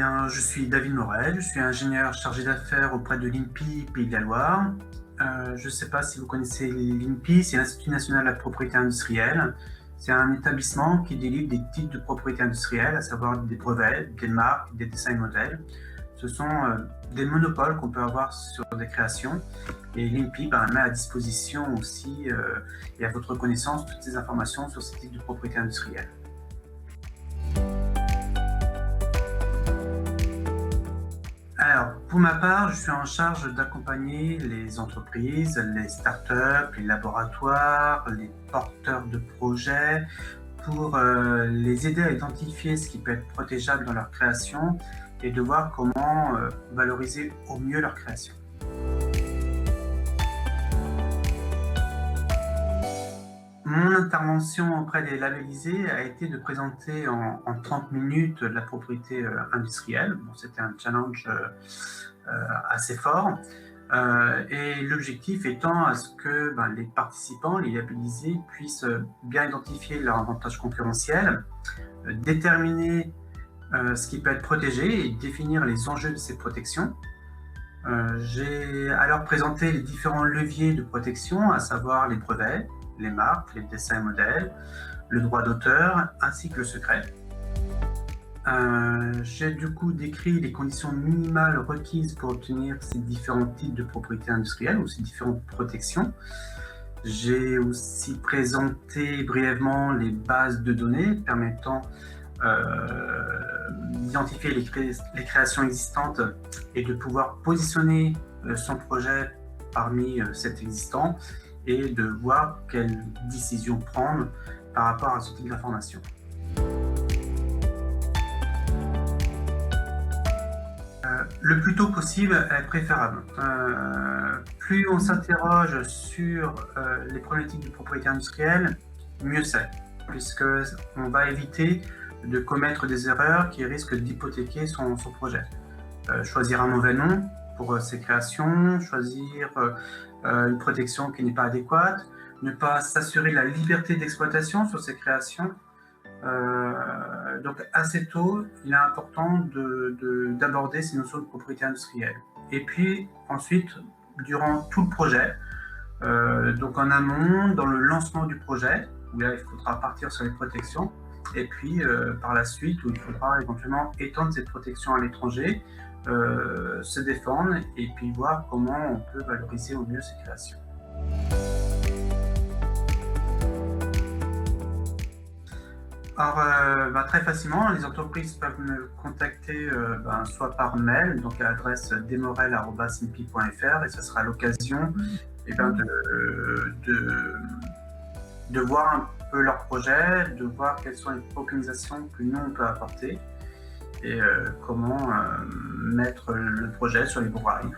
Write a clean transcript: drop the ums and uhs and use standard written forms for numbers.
bien, je suis David Morel, je suis ingénieur chargé d'affaires auprès de l'INPI Pays de la Loire. Je ne sais pas si vous connaissez l'INPI, c'est l'Institut national de la propriété industrielle. C'est un établissement qui délivre des titres de propriété industrielle, à savoir des brevets, des marques, des dessins et modèles. Ce sont des monopoles qu'on peut avoir sur des créations. Et l'INPI met à disposition aussi et à votre connaissance toutes ces informations sur ces titres de propriété industrielle. Alors, pour ma part, je suis en charge d'accompagner les entreprises, les startups, les laboratoires, les porteurs de projets pour les aider à identifier ce qui peut être protégeable dans leur création et de voir comment valoriser au mieux leur création. Mon intervention auprès des labellisés a été de présenter en 30 minutes la propriété industrielle. Bon, c'était un challenge assez fort. Et l'objectif étant à ce que les participants, les labellisés, puissent bien identifier leur avantage concurrentiel, déterminer ce qui peut être protégé et définir les enjeux de ces protections. J'ai alors présenté les différents leviers de protection, à savoir les brevets, les marques, les dessins et modèles, le droit d'auteur ainsi que le secret. J'ai du coup décrit les conditions minimales requises pour obtenir ces différents types de propriété industrielle ou ces différentes protections. J'ai aussi présenté brièvement les bases de données permettant d'identifier les créations existantes et de pouvoir positionner son projet parmi cet existant et de voir quelle décision prendre par rapport à ce type d'information. Le plus tôt possible est préférable. Plus on s'interroge sur les problématiques de propriété industrielle, mieux c'est, puisqu'on va éviter de commettre des erreurs qui risquent d'hypothéquer son projet. Choisir un mauvais nom pour ses créations, choisir une protection qui n'est pas adéquate, ne pas s'assurer la liberté d'exploitation sur ses créations. Donc assez tôt, il est important d'aborder ces notions de propriété industrielle. Et puis ensuite, durant tout le projet, donc en amont, dans le lancement du projet, où là il faudra partir sur les protections, et puis par la suite, où il faudra éventuellement étendre ces protections à l'étranger, se défendre et puis voir comment on peut valoriser au mieux ces créations. Alors, très facilement, les entreprises peuvent me contacter soit par mail, donc à l'adresse demorel@inpi.fr, et ce sera l'occasion de voir un peu leur projet, de voir quelles sont les préconisations que nous on peut apporter et comment mettre le projet sur les bons rails.